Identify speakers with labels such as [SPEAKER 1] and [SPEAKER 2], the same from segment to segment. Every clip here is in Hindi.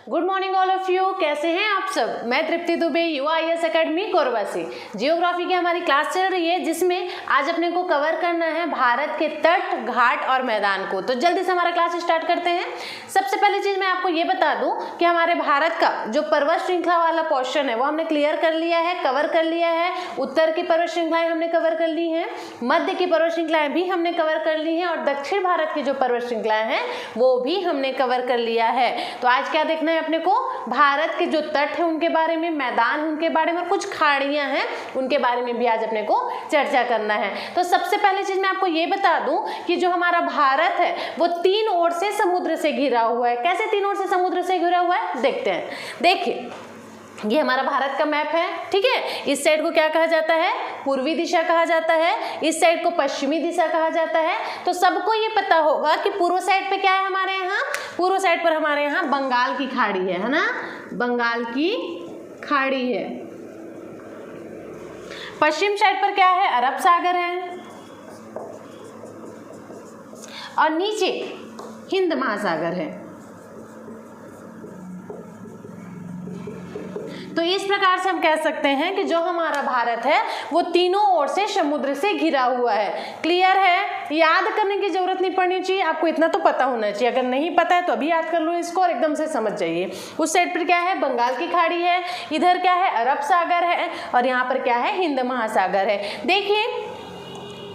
[SPEAKER 1] Good morning all of you. कैसे हैं आप सब? मैं तृप्ति दुबे, UIS एकेडमी कोरबा से। जियोग्राफी की हमारी क्लास चल रही है जिसमें आज अपने को कवर करना है भारत के तट, घाट और मैदान को। तो जल्दी से हमारा क्लास स्टार्ट करते हैं। सबसे पहली चीज मैं आपको ये बता दूं कि हमारे भारत का जो पर्वत श्रृंखला वाला पोर्शन है वो हमने क्लियर कर लिया है, कवर कर लिया है। उत्तर की पर्वत श्रृंखलाएं हमने कवर कर ली हैं, मध्य की पर्वत श्रृंखलाएं भी हमने कवर कर ली हैं और दक्षिण भारत की जो पर्वत श्रृंखलाएं हैं वो भी हमने कवर कर लिया है। तो आज क्या देखना है अपने को? भारत के जो तट है उनके बारे में, मैदान उनके बारे में और कुछ खाड़ियां हैं उनके बारे में भी आज अपने को चर्चा करना है। तो सबसे पहली चीज मैं आपको ये बता दूं कि जो हमारा भारत है वो तीन ओर से समुद्र से घिरा हुआ है। कैसे तीन ओर से समुद्र से घिरा हुआ है देखते हैं। देखिए, ये हमारा भारत का मैप है, ठीक है। इस साइड को क्या कहा जाता है? पूर्वी दिशा कहा जाता है। इस साइड को पश्चिमी दिशा कहा जाता है। तो सबको ये पता होगा कि पूर्व साइड पे क्या है हमारे यहाँ? पूर्व साइड पर हमारे यहाँ बंगाल की खाड़ी है ना, बंगाल की खाड़ी है। पश्चिम साइड पर क्या है? अरब सागर है और नीचे हिंद महासागर है। तो इस प्रकार से हम कह सकते हैं कि जो हमारा भारत है वो तीनों ओर से समुद्र से घिरा हुआ है। क्लियर है? याद करने की जरूरत नहीं पड़नी चाहिए, आपको इतना तो पता होना चाहिए। अगर नहीं पता है तो अभी याद कर लो इसको और एकदम से समझ जाइए। उस साइड पर क्या है? बंगाल की खाड़ी है, इधर क्या है? अरब सागर है और यहाँ पर क्या है? हिंद महासागर है। देखिए,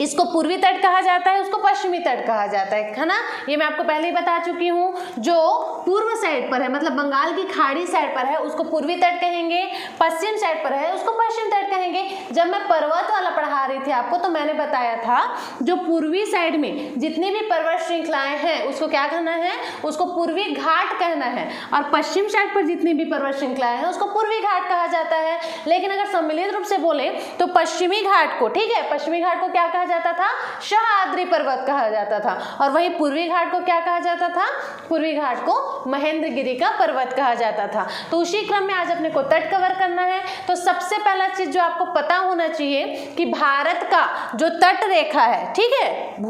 [SPEAKER 1] इसको पूर्वी तट कहा जाता है, उसको पश्चिमी तट कहा जाता है ना। ये मैं आपको पहले ही बता चुकी हूँ। जो पूर्व साइड पर है मतलब बंगाल की खाड़ी साइड पर है उसको पूर्वी तट कहेंगे, पश्चिम साइड पर है उसको पश्चिम तट कहेंगे। जब मैं पर्वत वाला पढ़ा रही थी आपको तो मैंने बताया था जो पूर्वी साइड में जितनी भी पर्वत श्रृंखलाएं हैं उसको क्या कहना है? उसको पूर्वी घाट कहना है। और पश्चिम साइड पर जितनी भी पर्वत श्रृंखलाएं हैं उसको पूर्वी घाट कहा जाता है। लेकिन अगर सम्मिलित रूप से बोले तो पश्चिमी घाट को, ठीक है, पश्चिमी घाट को क्या जाता था? सह्याद्री पर्वत कहा जाता था। और वहीं पूर्वी घाट को क्या कहा जाता था? पूर्वी घाट को महेंद्रगिरी का पर्वत कहा जाता था। तो उसी क्रम में आज अपने को तट कवर करना है। तो सबसे पहला चीज जो आपको पता होना चाहिए कि भारत का जो तट रेखा है, ठीक है,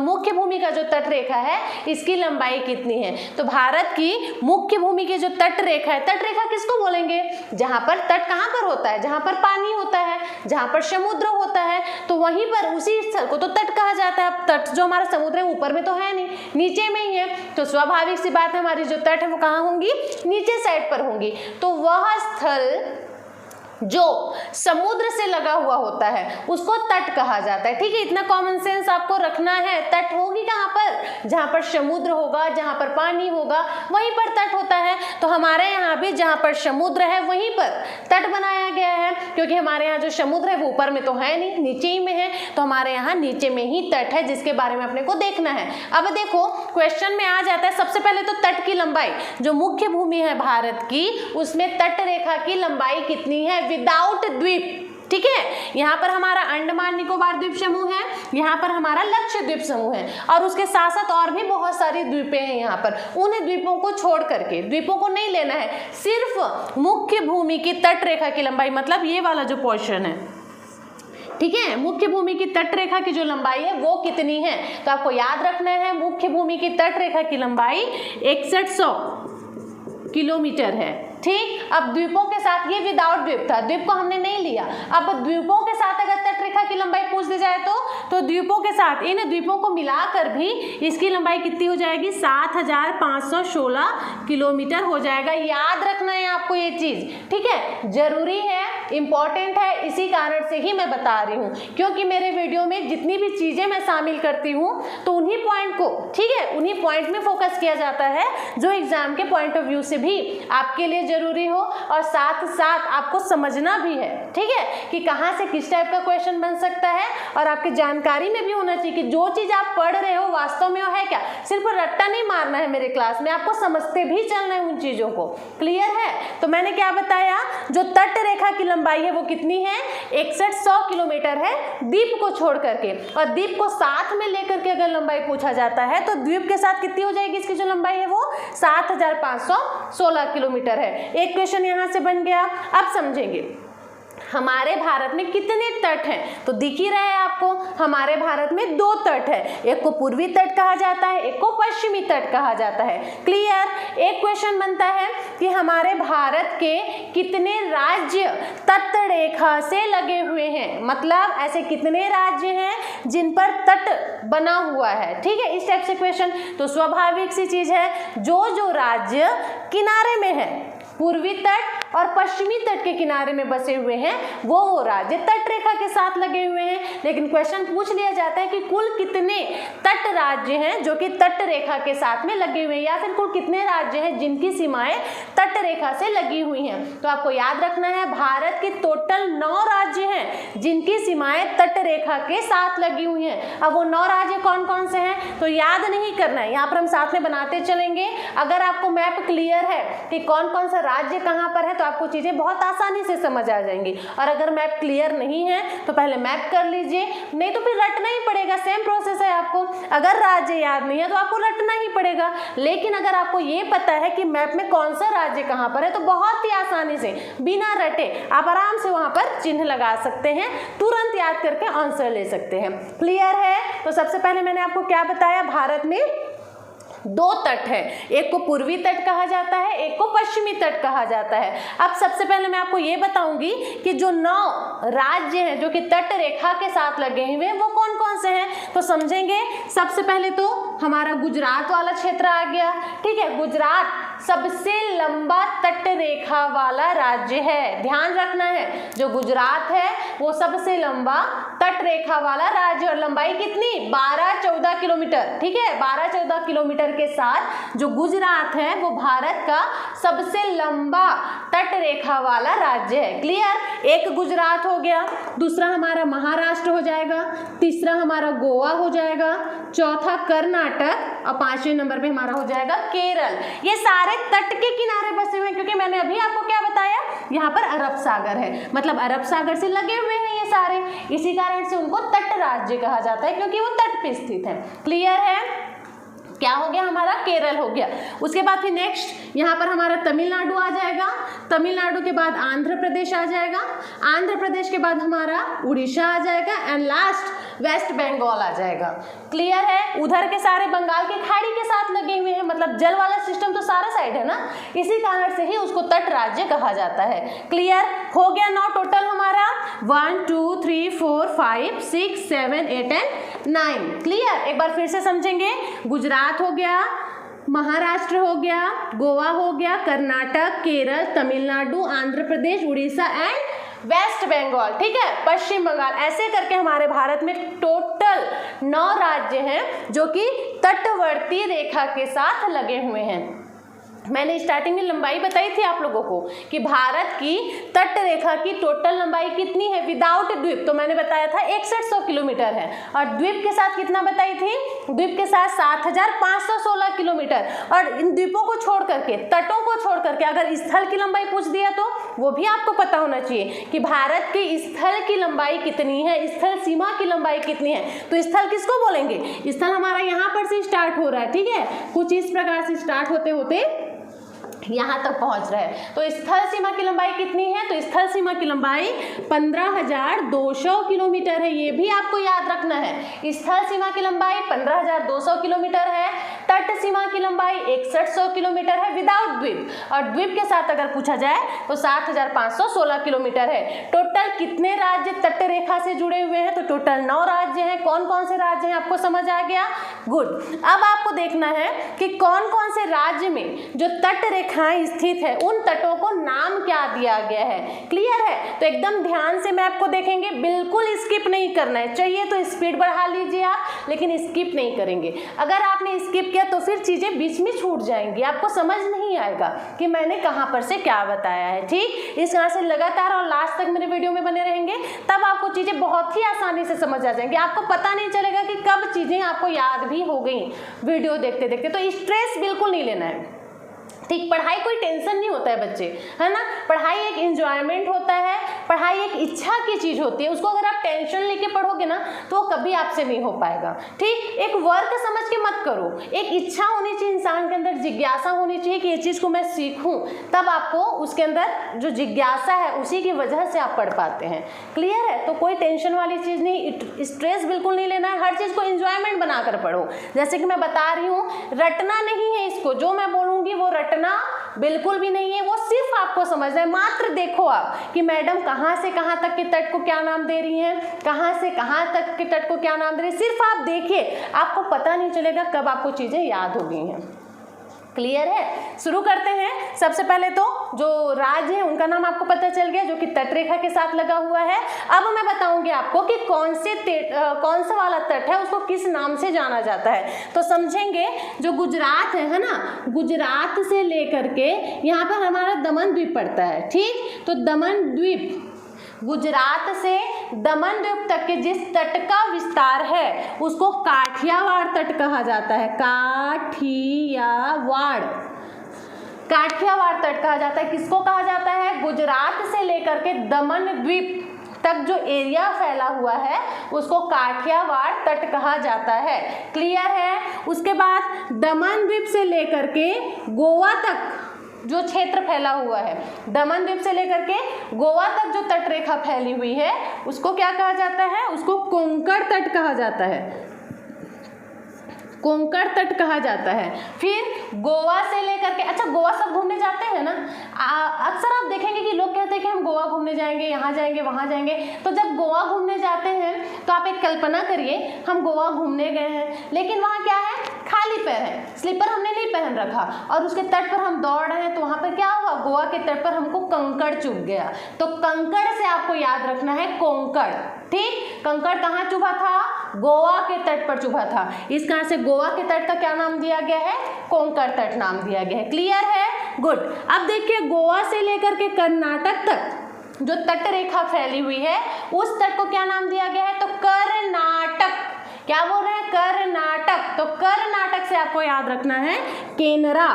[SPEAKER 1] मुख्य भूमि का जो तट रेखा है इसकी लंबाई कितनी है? तो भारत की मुख्य भूमि की जो तट रेखा है, तट रेखा किसको बोलेंगे? जहां पर तट कहां पर होता है? जहां पर पानी होता है, जहां पर समुद्र होता है, तो वहीं पर उसी स्थल को तो तट कहा जाता है। अब तट जो हमारा समुद्र है ऊपर में तो है नहीं, नीचे में ही है। तो स्वाभाविक सी बात है हमारी जो तट है वो कहाँ होंगी? नीचे साइड पर होंगी। तो वह स्थल जो समुद्र से लगा हुआ होता है उसको तट कहा जाता है, ठीक है। इतना कॉमन सेंस आपको रखना है। तट होगी कहाँ पर? जहाँ पर समुद्र होगा, जहाँ पर पानी होगा वहीं पर तट होता है। तो हमारे यहाँ भी जहाँ पर समुद्र है वहीं पर तट बनाया गया है, क्योंकि हमारे यहाँ जो समुद्र है वो ऊपर में तो है नहीं, नीचे ही में है। तो हमारे यहाँ नीचे में ही तट है जिसके बारे में अपने को देखना है। अब देखो क्वेश्चन में आ जाता है सबसे पहले तो तट की लंबाई, जो मुख्य भूमि है भारत की उसमें तट रेखा की लंबाई कितनी है विदाउट द्वीप, ठीक है। यहाँ पर हमारा अंडमान निकोबार द्वीप समूह है, यहाँ पर हमारा लक्षद्वीप समूह है और उसके साथ साथ और भी बहुत सारी द्वीपें हैं यहाँ पर। उन द्वीपों को छोड़ करके, द्वीपों को नहीं लेना है, सिर्फ मुख्य भूमि की तट रेखा की लंबाई, मतलब ये वाला जो पोर्शन है, ठीक है, मुख्य भूमि की तट रेखा की जो लंबाई है वो कितनी है? तो आपको याद रखना है मुख्य भूमि की तट रेखा की लंबाई 6100 किलोमीटर है, ठीक। अब द्वीपों के साथ, ये विदाउट द्वीप था, द्वीप को हमने नहीं लिया। अब द्वीपों के साथ अगर तट रेखा की लंबाई पूछ दी जाए तो द्वीपों के साथ, इन द्वीपों को मिलाकर भी इसकी लंबाई कितनी हो जाएगी? 7516 किलोमीटर हो जाएगा। याद रखना है आपको ये चीज, ठीक है, जरूरी है, इंपॉर्टेंट है। इसी कारण से ही मैं बता रही हूँ, क्योंकि मेरे वीडियो में जितनी भी चीजें मैं शामिल करती हूँ तो उन्हीं पॉइंट को, ठीक है, उन्हीं पॉइंट में फोकस किया जाता है जो एग्जाम के पॉइंट ऑफ व्यू से भी आपके लिए जरूरी हो और साथ साथ आपको समझना भी है, ठीक है, कि कहाँ से किस टाइप का क्वेश्चन बन सकता है। और आपकी जानकारी में भी होना चाहिए कि जो चीज आप पढ़ रहे हो वास्तव में वो है क्या, सिर्फ रट्टा नहीं मारना है मेरे क्लास में, आपको समझते भी चलना है उन चीजों को। क्लियर है? तो मैंने क्या बताया, जो तट रेखा की लंबाई है वो कितनी है? 6100 किलोमीटर है द्वीप को छोड़ करके। और द्वीप को साथ में लेकर के अगर लंबाई पूछा जाता है तो द्वीप के साथ कितनी हो जाएगी? इसकी जो लंबाई है वो 7516 किलोमीटर है। एक क्वेश्चन यहां से बन गया। अब समझेंगे हमारे भारत में कितने तट हैं, तो दिख ही रहा है आपको, हमारे भारत में 2 तट है, एक को पूर्वी तट कहा जाता है, एक को पश्चिमी तट कहा जाता है। क्लियर? एक क्वेश्चन बनता है कि हमारे भारत के कितने राज्य तट रेखा से लगे हुए हैं, मतलब ऐसे कितने राज्य हैं जिन पर तट बना हुआ है। ठीक है, इस टाइप से क्वेश्चन। तो स्वाभाविक सी चीज है, जो राज्य किनारे में है, पूर्वी तट और पश्चिमी तट के किनारे में बसे हुए हैं, वो राज्य तट रेखा के साथ लगे हुए हैं। लेकिन क्वेश्चन पूछ लिया जाता है कि कुल कितने तट राज्य हैं जो कि तट रेखा के साथ में लगे हुए हैं, या फिर कुल कितने राज्य हैं जिनकी सीमाएं तट रेखा से लगी हुई हैं। तो आपको याद रखना है, भारत की टोटल 9 राज्य हैं जिनकी सीमाएं तट रेखा के साथ लगी हुई हैं। अब वो 9 राज्य कौन कौन से हैं तो याद नहीं करना है, यहाँ पर हम साथ में बनाते चलेंगे। अगर आपको मैप क्लियर है कि कौन कौन सा राज्य कहाँ पर है तो आपको चीजें बहुत आसानी से समझ आ जाएंगी। और अगर मैप क्लियर नहीं है तो पहले मैप कर लीजिए, नहीं तो फिर रटना ही पड़ेगा। सेम प्रोसेस है आपको, अगर राज्य याद नहीं है तो आपको रटना ही पड़ेगा। लेकिन अगर आपको ये पता है कि मैप में कौन सा राज्य कहाँ पर है तो बहुत ही आसानी से बिना रटे आप आराम से वहां पर चिन्ह लगा सकते हैं, तुरंत याद करके आंसर ले सकते हैं। क्लियर है? तो सबसे पहले मैंने आपको क्या बताया, भारत में 2 तट है, एक को पूर्वी तट कहा जाता है, एक को पश्चिमी तट कहा जाता है। अब सबसे पहले मैं आपको ये बताऊंगी कि जो 9 राज्य हैं जो कि तट रेखा के साथ लगे हुए हैं वो कौन कौन से हैं, तो समझेंगे। सबसे पहले तो हमारा गुजरात वाला क्षेत्र आ गया। ठीक है, गुजरात सबसे लंबा तट रेखा वाला राज्य है, ध्यान रखना है। जो गुजरात है वो सबसे लंबा तट रेखा वाला राज्य, और लंबाई कितनी, 12-14 किलोमीटर। ठीक है, 12-14 किलोमीटर के साथ जो गुजरात है वो भारत का सबसे लंबा तट रेखा वाला राज्य है। क्लियर? एक गुजरात हो गया, दूसरा हमारा महाराष्ट्र हो जाएगा, तीसरा हमारा गोवा हो जाएगा, चौथा कर्नाटक और 5वें नंबर पे हमारा हो जाएगा केरल। ये सारे तट के किनारे बसे हुए हैं, क्योंकि मैंने अभी आपको क्या बताया, यहाँ पर अरब सागर है, मतलब अरब सागर से लगे हुए हैं ये सारे, इसी कारण से उनको तट राज्य कहा जाता है क्योंकि वो तट पे स्थित है। क्लियर है? क्या हो गया, हमारा केरल हो गया। उसके बाद फिर नेक्स्ट यहाँ पर हमारा तमिलनाडु आ जाएगा, तमिलनाडु के बाद आंध्र प्रदेश आ जाएगा, आंध्र प्रदेश के बाद हमारा उड़ीसा आ जाएगा, एंड लास्ट वेस्ट बंगाल आ जाएगा। क्लियर है? उधर के सारे बंगाल की खाड़ी के साथ लगे हुए हैं, मतलब जल वाला सिस्टम तो सारा साइड है ना, इसी कारण से ही उसको तट राज्य कहा जाता है। क्लियर हो गया? 9 टोटल हमारा, 1 2 3 4 5 6 7 8 एंड 9। क्लियर? एक बार फिर से समझेंगे, गुजरात हो गया, महाराष्ट्र हो गया, गोवा हो गया, कर्नाटक, केरल, तमिलनाडु, आंध्र प्रदेश, उड़ीसा एंड वेस्ट बंगाल। ठीक है, पश्चिम बंगाल। ऐसे करके हमारे भारत में टोटल 9 राज्य हैं जो कि तटवर्ती रेखा के साथ लगे हुए हैं। मैंने स्टार्टिंग में लंबाई बताई थी आप लोगों को कि भारत की तट रेखा की टोटल लंबाई कितनी है विदाउट द्वीप, तो मैंने बताया था 6100 किलोमीटर है, और द्वीप के साथ कितना बताई थी, द्वीप के साथ 7516 किलोमीटर। और इन द्वीपों को छोड़ करके, तटों को छोड़ करके अगर स्थल की लंबाई पूछ दिया तो वो भी आपको पता होना चाहिए कि भारत की स्थल की लंबाई कितनी है, स्थल सीमा की लंबाई कितनी है। तो स्थल किसको बोलेंगे, स्थल हमारा यहाँ पर से स्टार्ट हो रहा है। ठीक है, कुछ इस प्रकार से स्टार्ट होते होते यहाँ तक पहुँच रहा है। तो स्थल सीमा की लंबाई कितनी है, तो स्थल सीमा की लंबाई 15,200 किलोमीटर है, ये भी आपको याद रखना है। स्थल सीमा की लंबाई 15,200 किलोमीटर है, तट सीमा की लंबाई 6100 किलोमीटर है विदाउट द्वीप, और द्वीप के साथ अगर पूछा जाए तो 7516 किलोमीटर है। टोटल कितने राज्य तट रेखा से जुड़े हुए हैं, तो टोटल 9 राज्य हैं। कौन कौन से राज्य हैं आपको समझ आ गया? गुड। अब आपको देखना है कि कौन कौन से राज्य में जो तट रेखाएं स्थित है उन तटों को नाम क्या दिया गया है। क्लियर है? तो एकदम ध्यान से मैप को देखेंगे, बिल्कुल स्किप नहीं करना है, चाहिए तो स्पीड बढ़ा लीजिए आप, लेकिन स्किप नहीं करेंगे। अगर आपने स्किप किया तो फिर चीजें बीच में छूट जाएंगी, आपको समझ नहीं आएगा कि मैंने कहां पर से क्या बताया है। ठीक, इस तरह से लगातार और लास्ट तक मेरे वीडियो में बने रहेंगे, तब आपको चीजें बहुत ही आसानी से समझ आ जाएंगी। आपको पता नहीं चलेगा कि कब चीजें आपको याद भी हो गई वीडियो देखते देखते। तो स्ट्रेस बिल्कुल नहीं लेना है। ठीक, पढ़ाई कोई टेंशन नहीं होता है बच्चे, है ना। पढ़ाई एक एंजॉयमेंट होता है, पढ़ाई एक इच्छा की चीज होती है। उसको अगर आप टेंशन लेके पढ़ोगे ना तो वो कभी आपसे नहीं हो पाएगा। ठीक, एक वर्क समझ के मत करो, एक इच्छा होनी चाहिए इंसान के अंदर, जिज्ञासा होनी चाहिए कि ये चीज को मैं सीखूं, तब आपको उसके अंदर जो जिज्ञासा है उसी की वजह से आप पढ़ पाते हैं। क्लियर है? तो कोई टेंशन वाली चीज नहीं, स्ट्रेस बिल्कुल नहीं लेना है, हर चीज को एंजॉयमेंट बनाकर पढ़ो। जैसे कि मैं बता रही हूँ, रटना नहीं है इसको, जो मैं बोलूंगी वो रटना बिल्कुल भी नहीं है, वो सिर्फ आपको समझना है। मात्र देखो आप कि मैडम कहाँ से कहाँ तक के तट को क्या नाम दे रही हैं, कहाँ से कहाँ तक के तट को क्या नाम दे रही है, सिर्फ आप देखिए, आपको पता नहीं चलेगा कब आपको चीजें याद हो गई हैं। क्लियर है? शुरू करते हैं। सबसे पहले तो जो राज्य है उनका नाम आपको पता चल गया, जो कि तटरेखा के साथ लगा हुआ है। अब मैं बताऊंगी आपको कि कौन सा वाला तट है उसको किस नाम से जाना जाता है। तो समझेंगे, जो गुजरात है ना, गुजरात से लेकर के यहाँ पर हमारा दमन द्वीप पड़ता है। ठीक, तो दमन द्वीप, गुजरात से दमन द्वीप तक के जिस तट का विस्तार है उसको काठियावाड़ तट कहा जाता है। काठियावाड़ तट कहा जाता है। किसको कहा जाता है? गुजरात से लेकर के दमन द्वीप तक जो एरिया फैला हुआ है उसको काठियावाड़ तट कहा जाता है। क्लियर है? उसके बाद दमन द्वीप से लेकर के गोवा तक जो क्षेत्र फैला हुआ है, दमन द्वीप से लेकर के गोवा तक जो तट रेखा फैली हुई है उसको क्या कहा जाता है? उसको कोंकण तट कहा जाता है। कोंकण तट कहा जाता है। फिर गोवा से लेकर के, अच्छा गोवा सब घूमने जाते हैं ना, अक्सर आप देखेंगे कि लोग कहते हैं कि हम गोवा घूमने जाएंगे, यहाँ जाएंगे, वहाँ जाएंगे। तो जब गोवा घूमने जाते हैं तो आप एक कल्पना करिए, हम गोवा घूमने गए हैं लेकिन वहाँ क्या है? खाली पैर है, स्लीपर हमने नहीं पहन रखा और उसके तट पर हम दौड़ रहे हैं, तो वहाँ पर क्या हुआ? गोवा के तट पर हमको कंकड़ चुभ गया। तो कंकड़ से आपको याद रखना है कोंकण। ठीक, कंकड़ कहाँ चुभा था? गोवा के तट पर चुभा था। इस कारण से गोवा के तट का क्या नाम दिया गया है? कोंकण तट नाम दिया गया है। क्लियर है? गुड। अब देखिए, गोवा से लेकर के कर्नाटक तक जो तट रेखा फैली हुई है उस तट को क्या नाम दिया गया है? तो कर्नाटक। क्या बोल रहे हैं? कर्नाटक। तो कर्नाटक से आपको याद रखना है केनरा,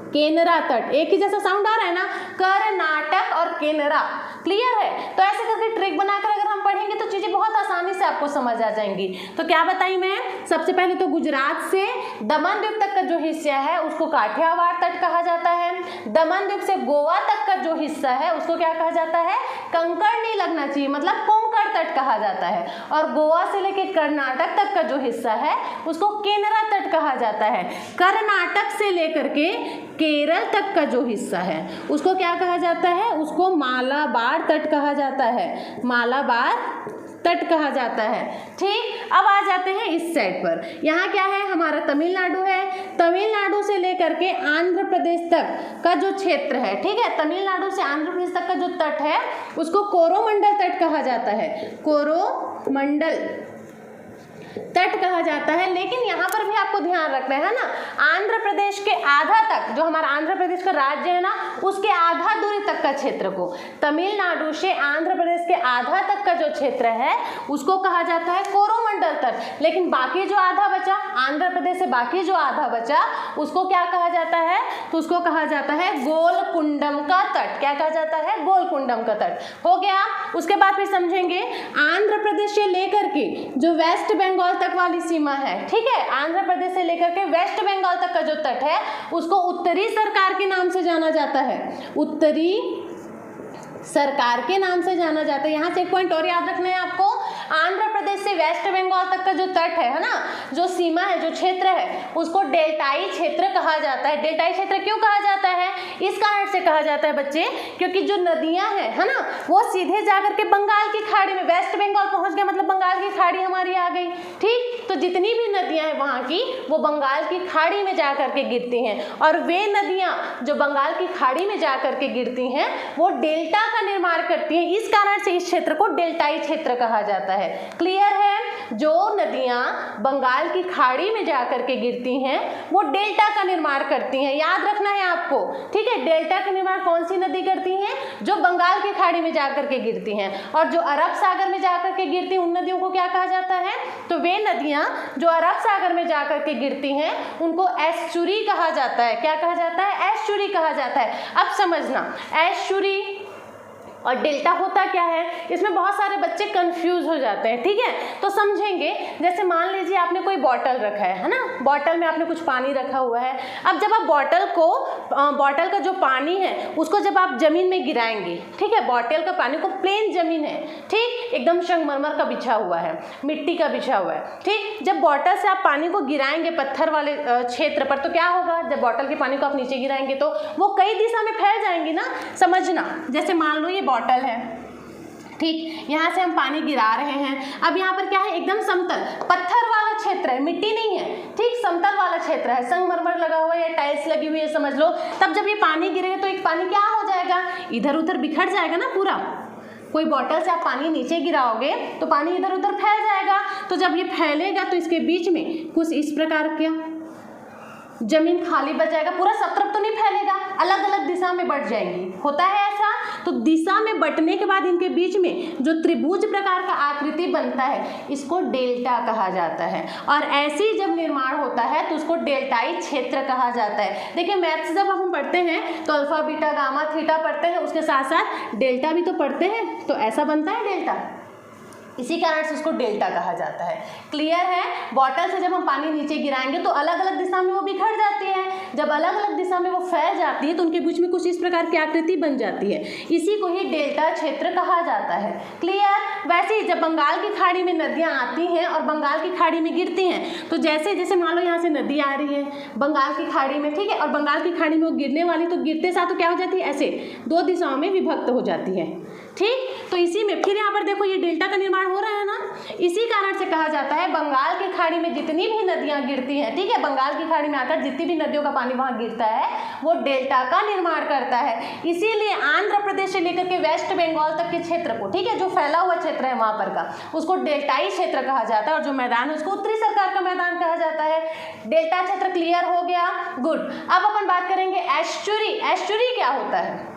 [SPEAKER 1] केनरा तट। एक ही जैसा साउंड आ रहा है ना, कर्नाटक और केनरा। क्लियर है? तो ऐसे करके ट्रिक बनाकर अगर हम पढ़ेंगे तो चीजें बहुत आसानी से आपको समझ आ जाएंगी। तो क्या बताई मैं? सबसे पहले तो गुजरात से दमन द्वीप तक का जो हिस्सा है उसको काठियावाड़ तट कहा जाता है। दमन द्वीप से गोवा तक का जो हिस्सा है उसको क्या कहा जाता है? कंकड़ नहीं लगना चाहिए, मतलब कोंकण तट कहा जाता है। और गोवा से लेके कर्नाटक तक का जो हिस्सा है उसको केनरा तट कहा जाता है। कर्नाटक से लेकर के केरल तक का जो हिस्सा है उसको क्या कहा जाता है? उसको मालाबार तट कहा जाता है। मालाबार तट कहा जाता है। ठीक, अब आ जाते हैं इस साइड पर। यहाँ क्या है? हमारा तमिलनाडु है। तमिलनाडु से लेकर के आंध्र प्रदेश तक का जो क्षेत्र है, ठीक है, तमिलनाडु से आंध्र प्रदेश तक का जो तट है उसको कोरोमंडल तट कहा जाता है। कोरोमंडल तट कहा जाता है। लेकिन यहाँ पर भी आपको ध्यान रखना है ना, आंध्र प्रदेश के आधा तक, जो हमारा आंध्र प्रदेश का राज्य है ना, उसके आधा दूरी तक का क्षेत्र को, तमिलनाडु से आंध्र प्रदेश के आधा तक का जो क्षेत्र है उसको कहा जाता है कोरोमंडल तट। लेकिन बाकी जो आधा बचा, आंध्र प्रदेश से बाकी जो आधा बचा उसको क्या कहा जाता है? तो उसको कहा जाता है गोलकुंडम का तट। क्या कहा जाता है? गोलकुंडम का तट। हो गया। उसके बाद फिर समझेंगे, आंध्र प्रदेश से लेकर के जो वेस्ट बंगाल तक वाली सीमा है, ठीक है, आंध्र प्रदेश से लेकर के वेस्ट बंगाल तक का जो तट है उसको उत्तरी सरकार के नाम से जाना जाता है। उत्तरी सरकार के नाम से जाना जाता है। यहाँ से एक पॉइंट और याद रखना है आपको, आंध्र प्रदेश से वेस्ट बंगाल तक का जो तट है ना, जो सीमा है, जो क्षेत्र है, उसको डेल्टाई क्षेत्र कहा जाता है। डेल्टाई क्षेत्र क्यों कहा जाता है? इस कारण से कहा जाता है बच्चे, क्योंकि जो नदियां हैं, है ना, वो सीधे जाकर के बंगाल की खाड़ी में, वेस्ट बंगाल पहुंच गया मतलब बंगाल की खाड़ी हमारी आ गई। ठीक, तो जितनी भी नदियां हैं वहां की, वो बंगाल की खाड़ी में जाकर के गिरती हैं, और वे नदियां जो बंगाल की खाड़ी में जाकर के गिरती हैं वो डेल्टा का निर्माण करती हैं। इस कारण से इस क्षेत्र को डेल्टाई क्षेत्र कहा जाता है। क्लियर है? जो नदियां बंगाल की खाड़ी में जाकर के गिरती हैं वो डेल्टा का निर्माण करती हैं। याद रखना है आपको, ठीक है। डेल्टा का निर्माण कौन सी नदी करती हैं? जो बंगाल की खाड़ी में जाकर के गिरती हैं, और जो अरब सागर में जाकर के गिरती हैं उन नदियों को क्या कहा जाता है? तो वे नदियां जो अरब सागर में जाकर के गिरती हैं उनको एस्चुरी कहा जाता है। क्या कहा जाता है? एस्चुरी कहा जाता है। अब समझना, एस्चुरी और डेल्टा होता क्या है, इसमें बहुत सारे बच्चे कंफ्यूज हो जाते हैं, ठीक है। तो समझेंगे, जैसे मान लीजिए आपने कोई बॉटल रखा है ना, बॉटल में आपने कुछ पानी रखा हुआ है। अब जब आप बॉटल का जो पानी है उसको जब आप जमीन में गिराएंगे, ठीक है, बॉटल का पानी को प्लेन जमीन है, ठीक, एकदम संगमरमर का बिछा हुआ है, मिट्टी का बिछा हुआ है, ठीक। जब बॉटल से आप पानी को गिराएंगे पत्थर वाले क्षेत्र पर, तो क्या होगा, जब बॉटल के पानी को आप नीचे गिराएंगे तो वो कई दिशा में फैल जाएंगी ना। समझना, जैसे मान लो ये बॉटल है, ठीक, यहाँ से हम पानी गिरा रहे हैं। अब यहाँ पर क्या है, एकदम समतल पत्थर वाला क्षेत्र है, मिट्टी नहीं है, ठीक, समतल वाला क्षेत्र है, संगमरमर लगा हुआ है या टाइल्स लगी हुई है समझ लो। तब जब ये पानी गिरेगा तो एक पानी क्या हो जाएगा, इधर उधर बिखर जाएगा ना पूरा। कोई बॉटल से आप पानी नीचे गिराओगे तो पानी इधर उधर फैल जाएगा। तो जब ये फैलेगा तो इसके बीच में कुछ इस प्रकार क्या जमीन खाली बच जाएगा, पूरा सब तरफ तो नहीं फैलेगा, अलग अलग दिशा में बट जाएंगी, होता है ऐसा। तो दिशा में बटने के बाद इनके बीच में जो त्रिभुज प्रकार का आकृति बनता है इसको डेल्टा कहा जाता है। और ऐसी जब निर्माण होता है तो उसको डेल्टाई क्षेत्र कहा जाता है। देखिए मैथ्स जब हम पढ़ते हैं तो अल्फा बीटा गामा थीटा पढ़ते हैं, उसके साथ साथ डेल्टा भी तो पढ़ते हैं, तो ऐसा बनता है डेल्टा, इसी कारण से उसको डेल्टा कहा जाता है। क्लियर है। बॉटल से जब हम पानी नीचे गिराएंगे तो अलग अलग दिशा में वो बिखर जाती है, जब अलग अलग दिशा में वो फैल जाती है तो उनके बीच में कुछ इस प्रकार की आकृति बन जाती है, इसी को ही डेल्टा क्षेत्र कहा जाता है। क्लियर। वैसे ही जब बंगाल की खाड़ी में नदियाँ आती हैं और बंगाल की खाड़ी में गिरती हैं, तो जैसे जैसे मान लो यहाँ से नदी आ रही है बंगाल की खाड़ी में, ठीक है, और बंगाल की खाड़ी में वो गिरने वाली, तो गिरते साथ तो क्या हो जाती है, ऐसे दो दिशाओं में विभक्त हो जाती है, ठीक। तो इसी में फिर यहाँ पर देखो ये डेल्टा का निर्माण हो रहा है ना, इसी कारण से कहा जाता है बंगाल की खाड़ी में जितनी भी नदियाँ गिरती हैं, ठीक है, बंगाल की खाड़ी में आकर जितनी भी नदियों का पानी वहाँ गिरता है वो डेल्टा का निर्माण करता है। इसीलिए आंध्र प्रदेश से लेकर के वेस्ट बंगाल तक के क्षेत्र को, ठीक है, जो फैला हुआ क्षेत्र है वहाँ पर का, उसको डेल्टाई क्षेत्र कहा जाता है, और जो मैदान है उसको उत्तरी सरकार का मैदान कहा जाता है। डेल्टा क्षेत्र क्लियर हो गया, गुड। अब अपन बात करेंगे एस्चुरी। एस्चुरी क्या होता है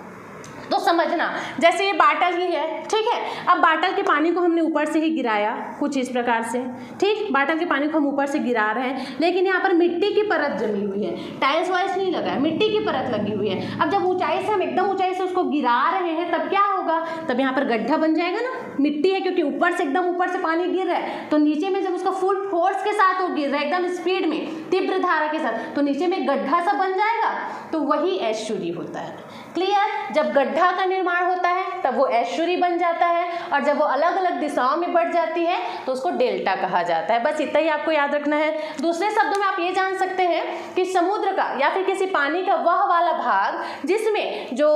[SPEAKER 1] तो समझना, जैसे ये बाटल ही है, ठीक है, अब बाटल के पानी को हमने ऊपर से ही गिराया कुछ इस प्रकार से, ठीक, बाटल के पानी को हम ऊपर से गिरा रहे हैं, लेकिन यहाँ पर मिट्टी की परत जमी हुई है, टाइल्स वाइल्स नहीं लगा है, मिट्टी की परत लगी हुई है। अब जब ऊंचाई से हम एकदम ऊंचाई से उसको गिरा रहे हैं तब क्या होगा, तब यहाँ पर गड्ढा बन जाएगा ना, मिट्टी है क्योंकि ऊपर से एकदम ऊपर से पानी गिर रहा है, तो नीचे में जब उसका फुल फोर्स के साथ वो गिर रहा है एकदम स्पीड में, तीव्र धारा के साथ, तो नीचे में गड्ढा सा बन जाएगा, तो वही एस्चुरी होता है। क्लियर। जब गड्ढा का निर्माण होता है तब वो एस्चुरी बन जाता है, और जब वो अलग अलग दिशाओं में बढ़ जाती है तो उसको डेल्टा कहा जाता है। बस इतना ही आपको याद रखना है। दूसरे शब्दों में आप ये जान सकते हैं कि समुद्र का या फिर किसी पानी का वह वाला भाग जिसमें जो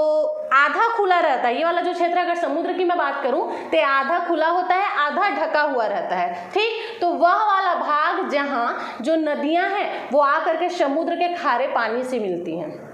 [SPEAKER 1] आधा खुला रहता है, ये वाला जो क्षेत्र, अगर समुद्र की मैं बात करूं तो आधा खुला होता है, आधा ढका हुआ रहता है, ठीक, तो वह वाला भाग जहाँ जो नदियाँ हैं वो आकर के समुद्र के खारे पानी से मिलती हैं,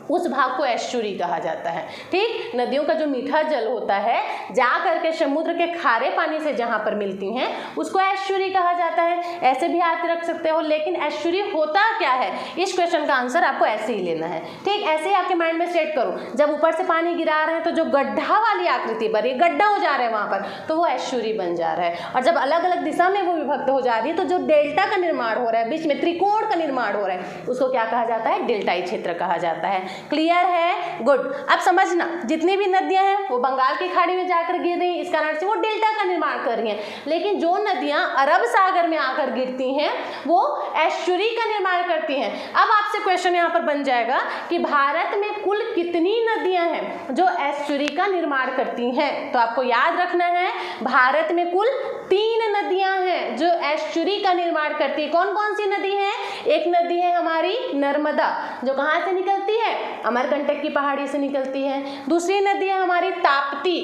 [SPEAKER 1] उस भाग को एस्चुरी कहा जाता है, ठीक। नदियों का जो मीठा जल होता है जा करके समुद्र के खारे पानी से जहाँ पर मिलती हैं उसको एस्चुरी कहा जाता है। ऐसे भी याद रख सकते हो, लेकिन एस्चुरी होता क्या है, इस क्वेश्चन का आंसर आपको ऐसे ही लेना है, ठीक। ऐसे ही आपके माइंड में सेट करो, जब ऊपर से पानी गिरा रहे हैं तो जो गड्ढा वाली आकृति बनी, गड्ढा हो जा रहा है वहाँ पर, तो वो एस्चुरी बन जा रहा है, और जब अलग अलग दिशा में वो विभक्त हो जा रही है तो जो डेल्टा का निर्माण हो रहा है, बीच में त्रिकोण का निर्माण हो रहा है, उसको क्या कहा जाता है, डेल्टाई क्षेत्र कहा जाता है। क्लियर है, गुड। अब समझना, जितनी भी नदियां हैं वो बंगाल की खाड़ी में जाकर गिर रही हैं, इस कारण से वो डेल्टा का निर्माण कर रही हैं, लेकिन जो नदियां अरब सागर में आकर गिरती हैं वो एस्चुरी का निर्माण करती हैं। अब आपसे क्वेश्चन यहाँ पर बन जाएगा कि भारत में कुल कितनी नदियां हैं जो एस्चुरी का निर्माण करती हैं, तो आपको याद रखना है भारत में कुल 3 नदियां हैं जो एस्चुरी का निर्माण करती है। कौन कौन सी नदी है, एक नदी है हमारी नर्मदा, जो कहाँ से निकलती है, अमरकंटक की पहाड़ी से निकलती है। दूसरी नदी है हमारी ताप्ती,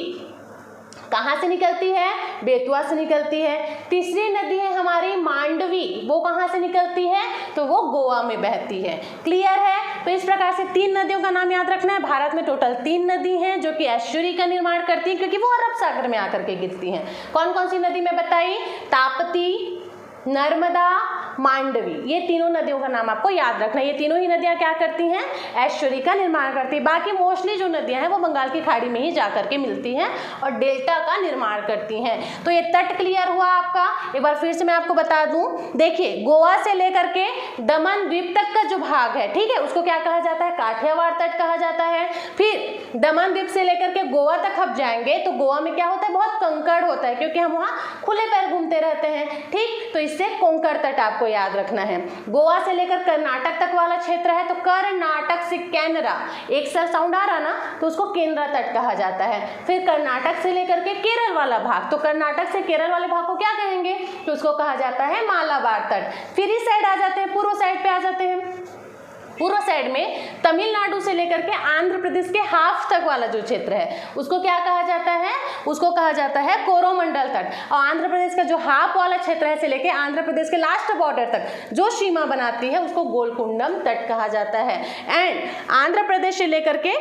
[SPEAKER 1] कहाँ से निकलती है, बेतवा से निकलती है। तीसरी नदी है हमारी मांडवी, वो कहाँ से निकलती है, तो वो गोवा में बहती है। क्लियर है। तो इस प्रकार से 3 नदियों का नाम याद रखना है। भारत में टोटल 3 नदी हैं जो कि एस्चुरी का निर्माण करती हैं, क्योंकि वो अरब सागर में आकर के गिरती हैं। कौन कौन सी नदी में बताई, ताप्ती, नर्मदा, मांडवी, ये तीनों नदियों का नाम आपको याद रखना है। ये तीनों ही नदियां क्या करती हैं, एस्चुरी का निर्माण करती हैं। बाकी मोस्टली जो नदियां हैं वो बंगाल की खाड़ी में ही जाकर के मिलती हैं और डेल्टा का निर्माण करती हैं। तो ये तट क्लियर हुआ आपका। एक बार फिर से मैं आपको बता दूं, देखिए गोवा से लेकर के दमन द्वीप तक का जो भाग है, ठीक है, उसको क्या कहा जाता है, काठियावाड़ तट कहा जाता है। फिर दमन द्वीप से लेकर के गोवा तक हम जाएंगे तो गोवा में क्या होता है, बहुत कंकड़ होता है क्योंकि हम वहाँ खुले पैर घूमते रहते हैं। ठीक, तो इससे कोंकण तट आपको याद रखना है। गोवा से लेकर कर्नाटक तक वाला क्षेत्र है तो कर्नाटक से कैनरा, एक साथ साउंड आ रहा ना, तो उसको केनरा तट कहा जाता है। फिर कर्नाटक से लेकर के केरल वाला भाग, तो कर्नाटक से केरल वाले भाग को क्या कहेंगे, तो उसको कहा जाता है मालाबार तट। फिर इस साइड आ जाते हैं, पूर्व साइड पे आ जाते हैं। पूर्व साइड में तमिलनाडु से लेकर के आंध्र प्रदेश के हाफ तक वाला जो क्षेत्र है उसको क्या कहा जाता है, उसको कहा जाता है कोरोमंडल तट। और आंध्र प्रदेश का जो हाफ वाला क्षेत्र है से लेकर आंध्र प्रदेश के लास्ट बॉर्डर तक जो सीमा बनाती है उसको गोलकुंडम तट कहा जाता है। एंड आंध्र प्रदेश से लेकर के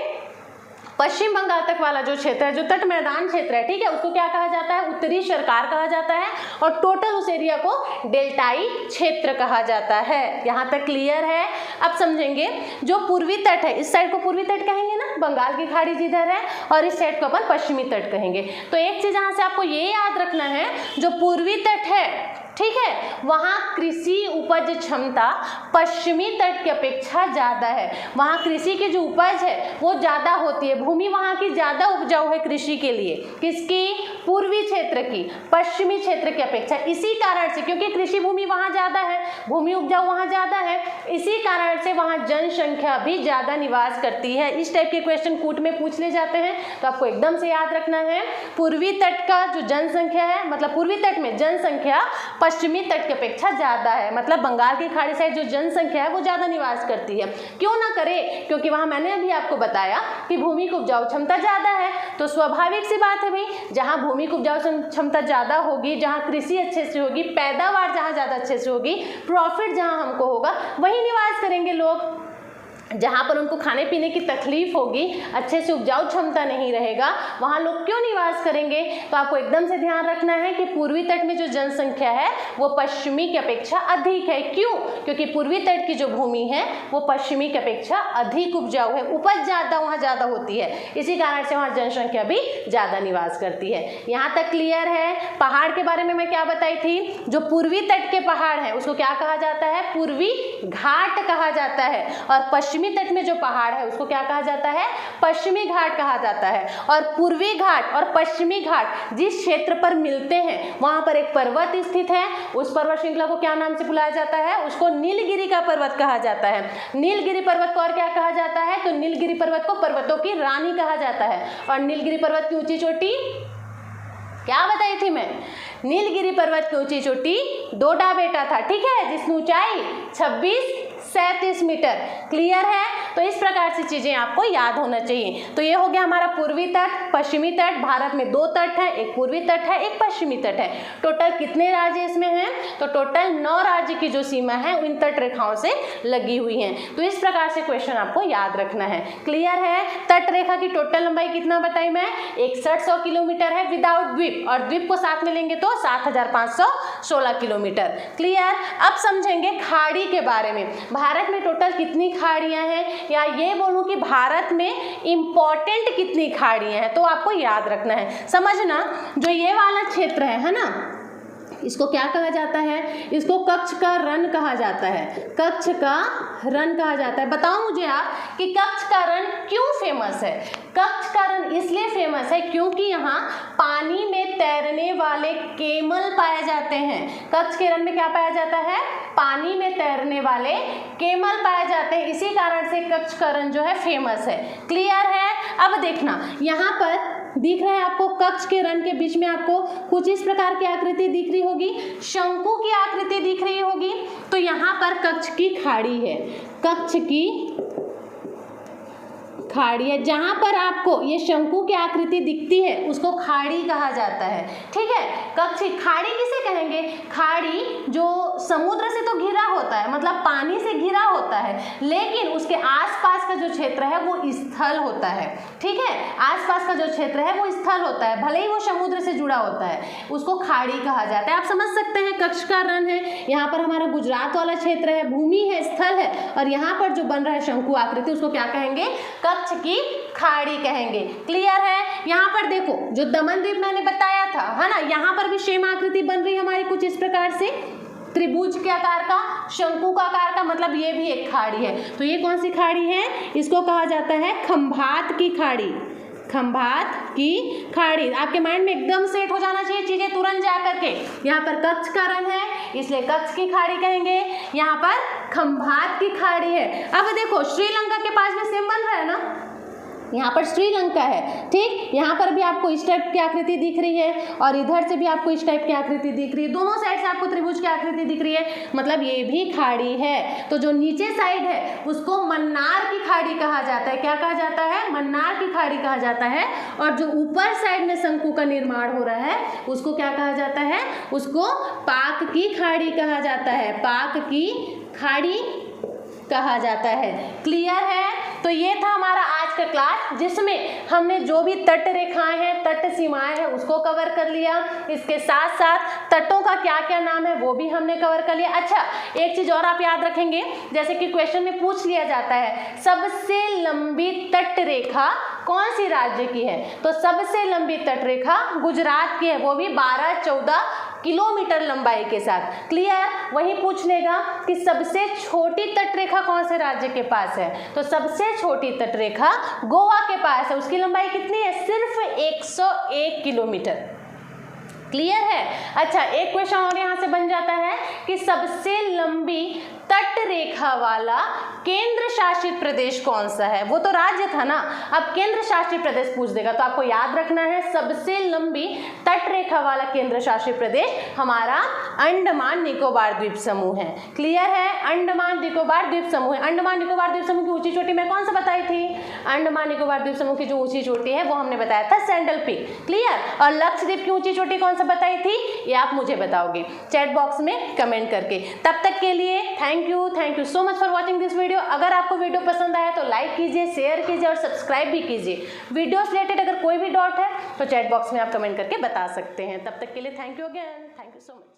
[SPEAKER 1] पश्चिम बंगाल तक वाला जो क्षेत्र है, जो तट मैदान क्षेत्र है, ठीक है, उसको क्या कहा जाता है, उत्तरी सरकार कहा जाता है। और टोटल उस एरिया को डेल्टाई क्षेत्र कहा जाता है। यहाँ तक क्लियर है। अब समझेंगे जो पूर्वी तट है, इस साइड को पूर्वी तट कहेंगे ना, बंगाल की खाड़ी जिधर है, और इस साइड को अपन पश्चिमी तट कहेंगे। तो एक चीज यहाँ से आपको ये याद रखना है, जो पूर्वी तट है, ठीक है, वहाँ कृषि उपज क्षमता पश्चिमी तट की अपेक्षा ज़्यादा है। वहाँ कृषि की जो उपज है वो ज़्यादा होती है, भूमि वहाँ की ज़्यादा उपजाऊ है कृषि के लिए, किसकी, पूर्वी क्षेत्र की, पश्चिमी क्षेत्र की अपेक्षा। इसी कारण से, क्योंकि कृषि भूमि वहाँ ज़्यादा है, भूमि उपजाऊ वहाँ ज़्यादा है, इसी कारण से वहाँ जनसंख्या भी ज़्यादा निवास करती है। इस टाइप के क्वेश्चन कूट में पूछ ले जाते हैं, तो आपको एकदम से याद रखना है पूर्वी तट का जो जनसंख्या है, मतलब पूर्वी तट में जनसंख्या पश्चिमी तट की अपेक्षा ज्यादा है। मतलब बंगाल की खाड़ी साइड जो जनसंख्या है वो ज्यादा निवास करती है। क्यों ना करे, क्योंकि वहां मैंने अभी आपको बताया कि भूमि की उपजाऊ क्षमता ज्यादा है, तो स्वाभाविक सी बात है भाई, जहां भूमि की उपजाऊ क्षमता ज्यादा होगी, जहां कृषि अच्छे से होगी, पैदावार जहां ज्यादा अच्छे से होगी, प्रॉफिट जहां हमको होगा, वहीं निवास करेंगे लोग। जहाँ पर उनको खाने पीने की तकलीफ होगी, अच्छे से उपजाऊ क्षमता नहीं रहेगा, वहाँ लोग क्यों निवास करेंगे। तो आपको एकदम से ध्यान रखना है कि पूर्वी तट में जो जनसंख्या है वो पश्चिमी की अपेक्षा अधिक है। क्यों, क्योंकि पूर्वी तट की जो भूमि है वो पश्चिमी की अपेक्षा अधिक उपजाऊ है, उपज ज़्यादा वहाँ ज़्यादा होती है, इसी कारण से वहाँ जनसंख्या भी ज़्यादा निवास करती है। यहाँ तक क्लियर है। पहाड़ के बारे में मैं क्या बताई थी, जो पूर्वी तट के पहाड़ हैं उसको क्या कहा जाता है, पूर्वी घाट कहा जाता है, और पश्चिमी तट में जो पहाड़ है उसको क्या कहा जाता है, पश्चिमी घाट कहा जाता है। और पूर्वी घाट और पश्चिमी घाट जिस क्षेत्र पर मिलते हैं वहां पर एक पर्वत स्थित है, उस पर्वत श्रृंखला को क्या नाम से बुलाया जाता है, उसको नीलगिरी का पर्वत कहा जाता है। नीलगिरी पर्वत को और क्या कहा जाता है, तो नीलगिरी पर्वत को पर्वतों की रानी कहा जाता है। और नीलगिरी पर्वत की ऊंची चोटी क्या बताई थी मैं, नीलगिरी पर्वत की ऊंची चोटी डोडा बेटा था, ठीक है, जिसकी ऊंचाई 2637 मीटर। क्लियर है। तो इस प्रकार से चीजें आपको याद होना चाहिए। तो ये हो गया हमारा पूर्वी तट, पश्चिमी तट। भारत में 2 तट है, एक पूर्वी तट है, एक पश्चिमी तट है। टोटल कितने राज्य इसमें हैं, तो टोटल 9 राज्य की जो सीमा है इन तट रेखाओं से लगी हुई है। तो इस प्रकार से क्वेश्चन आपको याद रखना है। क्लियर है। तट रेखा की टोटल लंबाई कितना बताई मैं, 6100 किलोमीटर है विदाउट द्वीप, और द्वीप को साथ में लेंगे तो 7516 किलोमीटर। क्लियर। अब समझेंगे खाड़ी के बारे में। भारत में टोटल कितनी खाड़ियां हैं, या ये बोलूं कि भारत में इंपॉर्टेंट कितनी खाड़ियां हैं, तो आपको याद रखना है। समझना, जो ये वाला क्षेत्र है ना, इसको क्या कहा जाता है, इसको कच्छ का रण कहा जाता है। कच्छ का रण कहा जाता है। बताओ मुझे आप कि कच्छ का रण क्यों फेमस है। कच्छ का रण इसलिए फेमस है क्योंकि यहाँ पानी में तैरने वाले केमल पाए जाते हैं। कच्छ के रण में क्या पाया जाता है, पानी में तैरने वाले केमल पाए जाते हैं, इसी कारण से कच्छ का रण जो है फेमस है। क्लियर है। अब देखना, यहाँ पर दिख रहा है आपको कच्छ के रण के बीच में आपको कुछ इस प्रकार की आकृति दिख रही होगी, शंकु की आकृति दिख रही होगी। तो यहाँ पर कच्छ की खाड़ी है, कच्छ की खाड़ी है। जहाँ पर आपको ये शंकु की आकृति दिखती है उसको खाड़ी कहा जाता है। ठीक है। कच्छ खाड़ी किसे कहेंगे, खाड़ी जो समुद्र से तो घिरा होता है, मतलब पानी से घिरा होता है, लेकिन उसके आसपास का जो क्षेत्र है वो स्थल होता है। ठीक है। आसपास का जो क्षेत्र है वो स्थल होता है, भले ही वो समुद्र से जुड़ा होता है, उसको खाड़ी कहा जाता है। आप समझ सकते हैं, कच्छ का रण है, यहाँ पर हमारा गुजरात वाला क्षेत्र है, भूमि है, स्थल है, और यहाँ पर जो बन रहा है शंकु आकृति उसको क्या कहेंगे, कच्छ की खाड़ी कहेंगे। क्लियर है। यहाँ पर देखो, जो दमन द्वीप मैंने बताया था, है ना, यहाँ पर भी सेम आकृति बन रही है हमारी कुछ इस प्रकार से। त्रिभुज के आकार का, शंकु का आकार का, मतलब ये भी एक खाड़ी है। तो ये कौन सी खाड़ी है? इसको कहा जाता है खंभात की खाड़ी। खंभात की खाड़ी। आपके माइंड में एकदम सेट हो जाना चाहिए चीजें तुरंत जा करके। यहाँ पर कक्ष का रन है इसलिए कक्ष की खाड़ी कहेंगे, यहाँ पर खंभात की खाड़ी है। अब देखो श्रीलंका के पास में सेम बन रहा है ना, यहाँ पर श्रीलंका है, ठीक। यहाँ पर भी आपको इस टाइप की आकृति दिख रही है और इधर से भी आपको इस टाइप की आकृति दिख रही है, दोनों साइड से आपको त्रिभुज की आकृति दिख रही है, मतलब ये भी खाड़ी है। तो जो नीचे साइड है उसको मन्नार की खाड़ी कहा जाता है। क्या कहा जाता है? मन्नार की खाड़ी कहा जाता है। और जो ऊपर साइड में शंकु का निर्माण हो रहा है उसको क्या कहा जाता है? उसको पाक की खाड़ी कहा जाता है। पाक की खाड़ी कहा जाता है। क्लियर है? तो ये था हमारा आज का क्लास, जिसमें हमने जो भी तट रेखाएं हैं, तट सीमाएं हैं, उसको कवर कर लिया। इसके साथ साथ तटों का क्या क्या नाम है वो भी हमने कवर कर लिया। अच्छा, एक चीज और आप याद रखेंगे, जैसे कि क्वेश्चन में पूछ लिया जाता है सबसे लंबी तट रेखा कौन सी राज्य की है, तो सबसे लंबी तट रेखा गुजरात की है, वो भी 12-14 किलोमीटर लंबाई के साथ। क्लियर? वही पूछ लेगा कि सबसे छोटी तट रेखा कौन से राज्य के पास है, तो सबसे छोटी तट रेखा गोवा के पास है। उसकी लंबाई कितनी है? सिर्फ 101 किलोमीटर। क्लियर है? अच्छा, एक क्वेश्चन और यहाँ से बन जाता है कि सबसे लंबी तट रेखा वाला केंद्र शासित प्रदेश कौन सा है? वो तो राज्य था ना, अब केंद्र शासित प्रदेश पूछ देगा, तो आपको याद रखना है सबसे लंबी तट रेखा वाला केंद्र शासित प्रदेश हमारा अंडमान निकोबार द्वीप समूह है। क्लियर है? अंडमान निकोबार द्वीप समूह है। अंडमान निकोबार द्वीप समूह की ऊंची चोटी मैं कौन सा बताई थी? अंडमान निकोबार द्वीप समूह की जो ऊंची चोटी है वो हमने बताया था सैंडल पीक। क्लियर? और लक्षद्वीप की ऊंची चोटी कौन सा बताई थी ये आप मुझे बताओगे चैट बॉक्स में कमेंट करके। तब तक के लिए thank you so much for watching this video. अगर आपको वीडियो पसंद आया तो लाइक कीजिए, शेयर कीजिए और सब्सक्राइब भी कीजिए। वीडियो से रिलेटेड अगर कोई भी डाउट है तो चैट बॉक्स में आप कमेंट करके बता सकते हैं। तब तक के लिए thank you again, thank you so much.